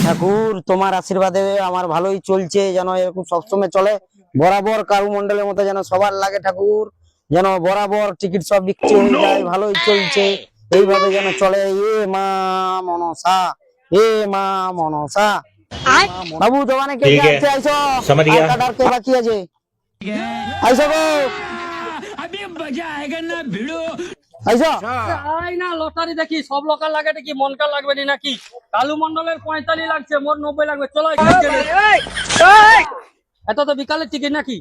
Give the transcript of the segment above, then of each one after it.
ঠাকুর তোমার আশীর্বাদে আমার ভালোই চলছে, যেন এরকম সবসময় চলে বরাবর কারু মন্ডলের মতো, যেন সবার লাগে ঠাকুর, যেন বরাবর টিকিট সব বিক্রি হয়ে যায়, ভালোই চলছে এইভাবে যেন চলে। এ মা মনসা, এ মা মনসা। বাবু দোকানে কে কে আছে? আইসো, আর কে বাকি আছে? আইসো গো, আইসো। না লটারি দেখি সব লোকাল লাগে নাকি মনকার লাগবে নাকি? কালু মন্ডলের 45 লাগছে, মোর 90 লাগবে। চলো এত তো বিকালের টিকিট নাকি?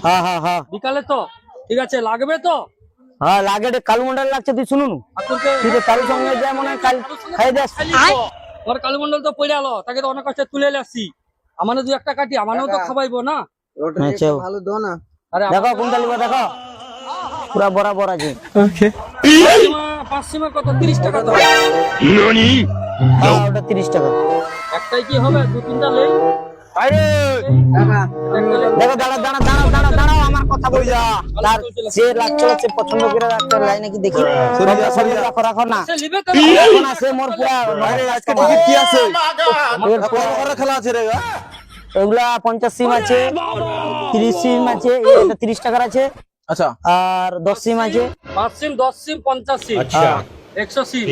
হ্যাঁ হ্যাঁ হ্যাঁ বিকালে তো ঠিক আছে, লাগবে তো? হ্যাঁ লাগে, কালু মন্ডল লাগছে, তুই শুনুন কালুর সঙ্গে যায় মনে হয়, কাল খাই দেস। ওর কালু মন্ডল তো পড়ে আলো, তাকে তো অনেক কষ্টে তুলে আসছি। আমারও 2-1 কাটি, আমারও তো খাওয়াইবো না। ভালো দো না, দেখো কোনটা লিবা, দেখো পুরা বরাবর আছে। পাঁচসীমা কত? 30 টাকা তো। ওটা 30 টাকা। একটাই কি হবে? 2-3টা লেই। দেখো দাঁড়া দাঁড়া দাঁড়া দাঁড়া দাঁড়াও, আমার কথা বল যা। তার সে লাগছে, সে পছন্দ করে রাখতে লাই নাকি দেখি। রাখো রাখো না, রাখো না, সে মোর পুরা। আজকে টিকিট কি আছে? খেলা আছে রে, এগুলা 50 সিম আছে, 30 সিম আছে, এটা 30 টাকার আছে। আচ্ছা, আর 10 সিম আছে। 5 সিম, 10 সিম, 50 সিম, 100 সিম,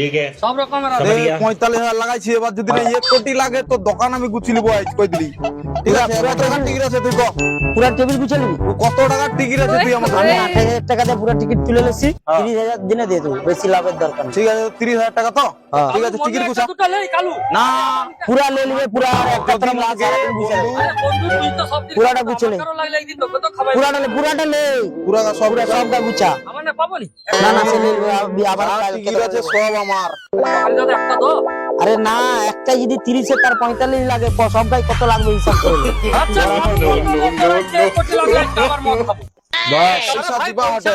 সব রকমের আছে। 45,000 লাগাইছি, এবার যদি না 1 কোটি লাগে তো দোকান আমি গুছি নিবো আজ কই দিলি। ঠিক আছে, কত টাকার টিকিট আছে তুই কো? পুরা টেবিল গুছিয়ে নিবি। কত টাকার টিকিট আছে তুই আমাকে? আমি 8,000 টাকা দিয়ে পুরা টিকিট তুলে নিছি, 30,000 দিনে দিয়ে দেবো, বেশি লাভের দরকার নেই। ঠিক আছে, 30,000 টাকা তো? ঠিক আছে, টিকিট গুছা। দুটো লেই কালু। না পুরা লে নিবে, পুরা আর একটা কতদিন লাগে? বন্ধু তুই তো সব দিন পুরাটা গুছিয়ে নে, কারো লাগলে একদিন তোকে তো খাওয়াই। পুরাটা লে, পুরা সব সবটা গুছা। আমার না পাবো নি। না না, সে আবার টিকিট আছে সব আমার। সকালে দাদা একটা দাও। আরে না, একটা যদি 30 এ তার 45 লাগে, সবটাই কত লাগবে হিসাব করে নে। আচ্ছা কোটি লাগলে আবার মদ খাবো। পয়সা দিবা হটে।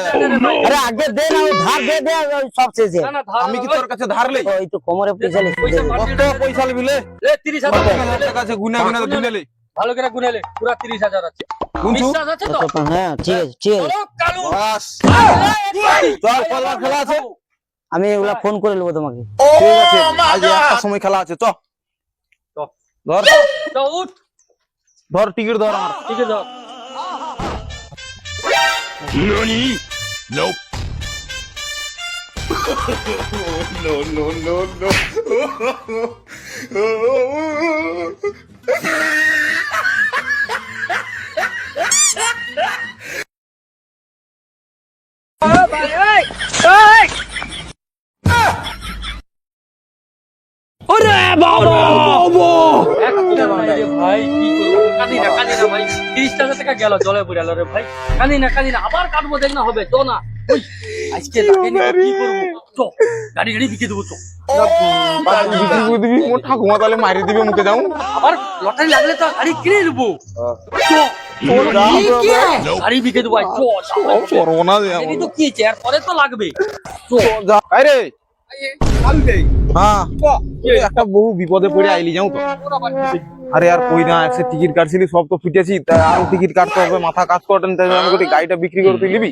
আরে আগে দে না, ওই ধার দে দে, ওই সব শেষে। না না ধার আমি কি তোর কাছে ধার লই? ওই তো কোমরে পয়সা লিখে পয়সা দে। কত পয়সা লবি লে? লে 30,000 টাকা আছে, গুনা গুনা গুনে লে। ভালো করে গুনেলে পুরা 30,000 আছে। গুনছু? বিশ্বাস আছে তো? হ্যাঁ ঠিক আছে ঠিক আছে, চলো কালু। বাস চল, কলবার খেলা আছে। আমি এগুলা ফোন করে নেবো তোমাকে। ঠিক আছে, আজ একটা সময় খেলা আছে, চ ধর তো উঠ, ধর টিকিট ধর আমার। ঠিক আছে ধর। ভাই কি করবো? কাঁদি না ভাই, 30,000 টাকা গেল জলে পড়ে গেল রে ভাই। কাঁদি না আবার কাটবো, দেখ না হবে তো না। ওই আজকে লাগেনি তো কি করবো? চো গাড়ি বিকে দেবো, চো। মোর ঠাকুমা তাহলে মারি দিবে মুখে যাও। আবার লটারি লাগলে তো গাড়ি কিনে নেবো, চো। গাড়ি বিকে দেবো, চো। করোনা এই তো কি হয়েছে, এরপরে তো লাগবে, চো। আরে হ্যাঁ, একটা বহু বিপদে পড়ে আইলি যাও তো। আরে আর কই না, একসে টিকিট কাটছিলি, সব তো ফিটেছি, তাই আরো টিকিট কাটতে হবে, মাথা কাজ করতেন, তাই আমি কই গাড়িটা বিক্রি করে তুই নিবি?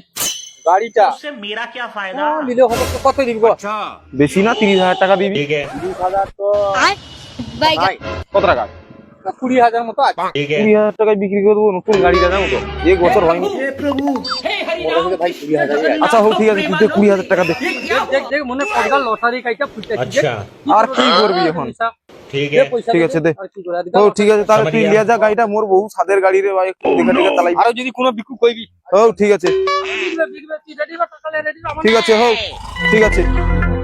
গাড়িটা নিলে হবে তো, কত দিব? বেশি না, 30,000 টাকা দিবি। 30,000 তো কত টাকা? 20,000 মতো আছে। 20,000 টাকায় বিক্রি করে দেবো নতুন গাড়িটা, যাও তো, এক বছর হয়নি। ভাই 20,000। আচ্ছা হোক, ঠিক আছে, তুই 20,000 টাকা দে। দেখ মনে পড়গা লটারি কাইটা ফুটেছে। আর কি করবি এখন? ঠিক আছে দে। ও ঠিক আছে, তাহলে তুই লিয়া যা গাড়িটা, মোর বহু সাদের গাড়ি রে ভাই, একটু দেখে দেখে চালাই। আর যদি কোনো বিকু কইবি। ও ঠিক আছে ঠিক আছে, হোক ঠিক আছে।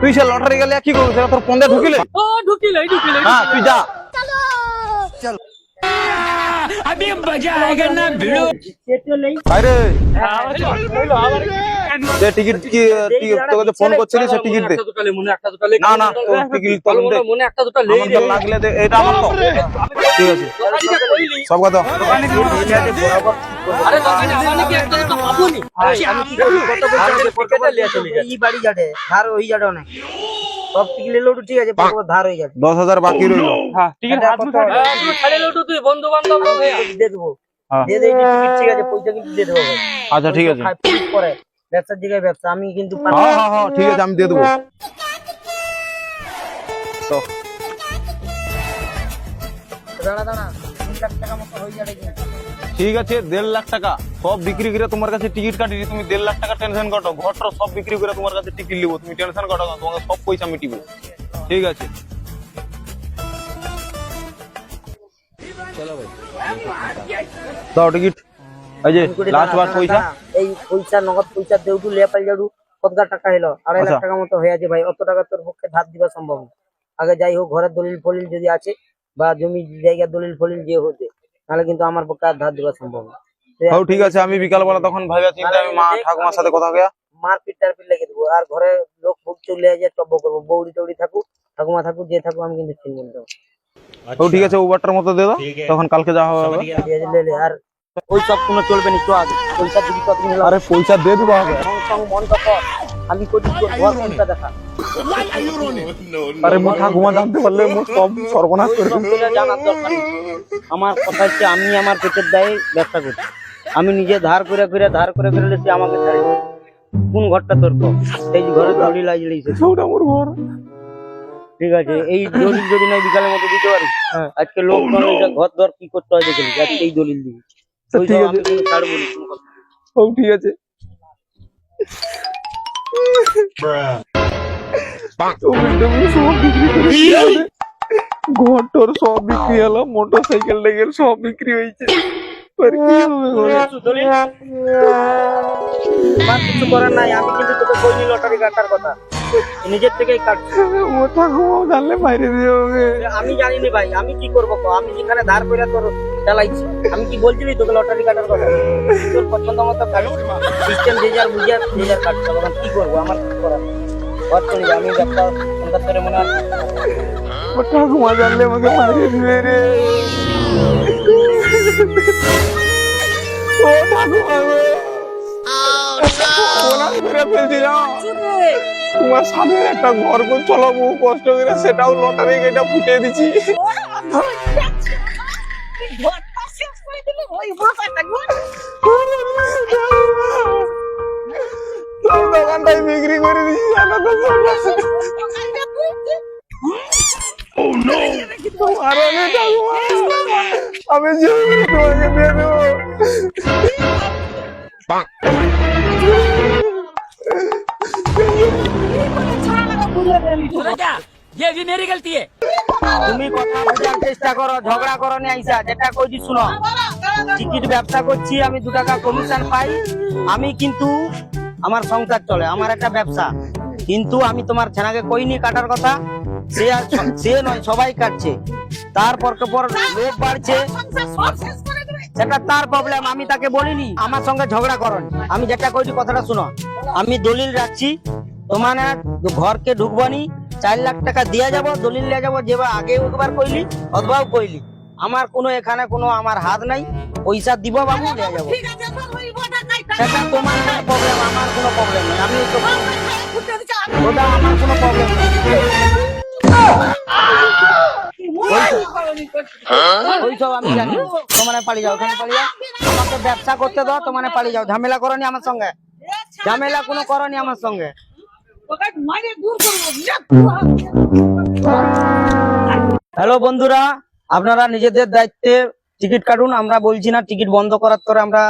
তুই সে লটারি গেলে কি করবি? তোর পন্দে ঢুকিলে? ও ঢুকিলে। হ্যাঁ তুই যা। চল अभी मजा आएगा ना भिड़ो। আরে যে টিকিট কি তোকে ফোন করছিলি, সে টিকিট দে। না না, তোর টিকিট তো দে, মনে একটা দুটো লেই আমার তো লাগলে দে, এটা আমার তো। ঠিক আছে, সব কথা। আরে দোকানে আমানে কি একটা দুটো পাবো নি? আমি কি করব? কত বলতে লিয়া চলে যায়। এই বাড়ি যাবে, ধার হই যাবে না, সব টিকিট লেলো ঠিক আছে, পরে ধার হয়ে যাবে। 10,000 বাকি রইল। হ্যাঁ টিকিট হাত মুঠে তুমি ছাড়ে লউটু, তুই বন্ধু বান্ধব হয়ে দিয়ে দেবো, হ্যাঁ। দিয়ে দেই টিকিট, ঠিক আছে, পয়সা কিন্তু দিয়ে দেবো। আচ্ছা ঠিক আছে, পরে ব্যবসার জায়গায় ব্যবসা, আমি কিন্তু হ্যাঁ হ্যাঁ হ্যাঁ ঠিক আছে, আমি দিয়ে দেবো। তো দাঁড়া দাঁড়া 3 লাখ টাকা মতো হয়ে যাবে কিন্তু। ঠিক আছে 1.5 লাখ টাকা সব বিক্রি করে তোমার কাছে টিকিট কাটি, তুমি 1.5 লাখ টাকা টেনশন কাটো, ঘরটা সব বিক্রি করে তোমার কাছে টিকিট নিবো, তুমি টেনশন কাটো না, তোমাকে সব পয়সা মিটিব। ঠিক আছে দাও টিকিট, এই যে আমি করি লাস্ট দাঁড়া, বার দাঁড়া, পয়সা। দাঁড়া। এই পয়সা নগদ পয়সা দেউটু লেপাল যাড়ু কতটা টাকা হলো? 2.5 লাখ আচ্ছা। টাকা মতো হয়ে আছে ভাই। অত টাকা তোর পক্ষে ধার দিবা সম্ভব না। আগে যাই হোক ঘরের দলিল ফলিল যদি আছে বা জমি জায়গা দলিল ফলিল যে হতে, তাহলে কিন্তু আমার পক্ষে আর ধার দিবা সম্ভব না। হও ঠিক আছে, আমি বিকালবেলা তখন ভাইবা চিন্তা আমি মা ঠাকুমার সাথে কথা কয়া মারপিট টারপিট লেগে দেবো। আর ঘরে লোক ভোগ চলে যায় টব্য করবো, বৌড়ি টৌড়ি থাকুক ঠাকুমা থাকুক যে থাকুক আমি কিন্তু চিনব না। হও ঠিক আছে, ওভারটার মতো দিয়ে দাও, তখন কালকে যা হবে হবে। ঠিক আছে, লে লে। আর ওই সব কোনো চলবে না, তো আগে পয়সা দিবি কতদিন হলো? আরে পয়সা দিয়ে দিবা হবে। মন কত আমি কোটি ঘর পয়সা দেখা আরে মো ঠাকুমা জানতে পারলে মো সব সর্বনাশ করে সব কিছু জানার দরকার নেই। আমার কথা হচ্ছে আমি আমার পেটের দায়ে ব্যবসা করছি। আমি নিজে ধার করে সে আমাকে ছাড়ে দিবে। কোন ঘরটা তোর কো? এই যে ঘরে দলিল আইলিছে। ওটা মোর ঘর। ঠিক আছে, এই দলিল যদি নাই বিকালের মতো দিতে পারি, আজকে লোক ঘর দর কি করতে হয় দেখে নিবি। আজকে এই দলিল দিবি, ওই ঠিক সব আছে। আমি কোনো ছাড়বো না কোনো কথা। হও ঠিক আছে। তুমি সব বিক্রি করে দিলে। ঘর টর সব বিক্রি হলো, মোটর সাইকেল লেগে সব বিক্রি হয়েছে। আর কি হবে ঘরে? দলিল আমার কিছু করার নাই। আমি কিন্তু তোকে কইনি লটারি কাটার কথা, নিজের থেকেই কাটছি। ও ঠাকুমা জানলে বাইরে দিয়ে হবে। আমি জানিনি ভাই, আমি কি করবো কো? আমি যেখানে ধার করে তোর চালাইছি, আমি কি বলছিলি তোকে লটারি কাটার কথা? তোর পছন্দ মতো কাট, সিস্টেম যে যার বুঝে যে যার কাটতে হবে। আমি কি করবো? আমার কি করার? ঘর চলে যা, আমি ব্যবসা সংসার করে মনে হয় ও ঠাকুমা জানলে আমাকে বাইরে দিবে রে। ও ঠাকুমা গো, ওরা করে ফেলছি না। তোমার সামনে একটা ঘর করে চলো বহু কষ্ট করে, সেটাও লটারি কেটে ফুটিয়ে দিচ্ছি। সব দোকানটাই বিক্রি করে দিচ্ছি জানো তো সব। আরে রে ঠাকুমা, আমি জমি তোমাকে দিয়ে দেবো। ये भी मेरी गलती है। তুমি কথা বোঝার চেষ্টা করো, ঝগড়া করো নি আইসা। যেটা কইছি শুনো, টিকিট ব্যবসা করছি, আমি 2 টাকা কমিশন পাই। আমি কিন্তু আমার সংসার চলে, আমার একটা ব্যবসা। কিন্তু আমি তোমার ছেনাকে কইনি কাটার কথা, সে নয় সবাই কাটছে। তারপর লোক বাড়ছে, সেটা তার প্রবলেম, আমি তাকে বলিনি। আমার সঙ্গে ঝগড়া করো নি। আমি যেটা কইছি কথাটা শুনো, আমি দলিল রাখছি, তোমার ঘরকে ঢুকবনি, 4 লাখ টাকা দিয়ে যাব, দলিল নিয়ে যাবো। যেবার আগে একবার কইলি অথবাও কইলি, আমার কোনো এখানে কোনো আমার হাত নাই। পয়সা দিব বাবু, নিয়ে যাবো। সেটা তোমার প্রবলেম, আমার কোনো প্রবলেম নেই। আমি ওটা আমার কোনো প্রবলেম নেই। ওইসব আমি জানি। তোমার পালিয়ে যাও, ওখানে পালিয়ে যাও। আমাকে ব্যবসা করতে দাও, তোমার পালিয়ে যাও। ঝামেলা করনি আমার সঙ্গে, ঝামেলা কোনো করনি আমার সঙ্গে। হ্যালো বন্ধুরা, আপনারা নিজেদের দায়িত্বে টিকিট কাটুন। আমরা বলছি না টিকিট বন্ধ করার পরে, আমরা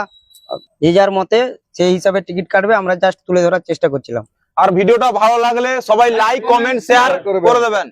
যে যার মতে সেই হিসাবে টিকিট কাটবে। আমরা জাস্ট তুলে ধরার চেষ্টা করছিলাম। আর ভিডিওটা ভালো লাগলে সবাই লাইক কমেন্ট শেয়ার করে দেবেন।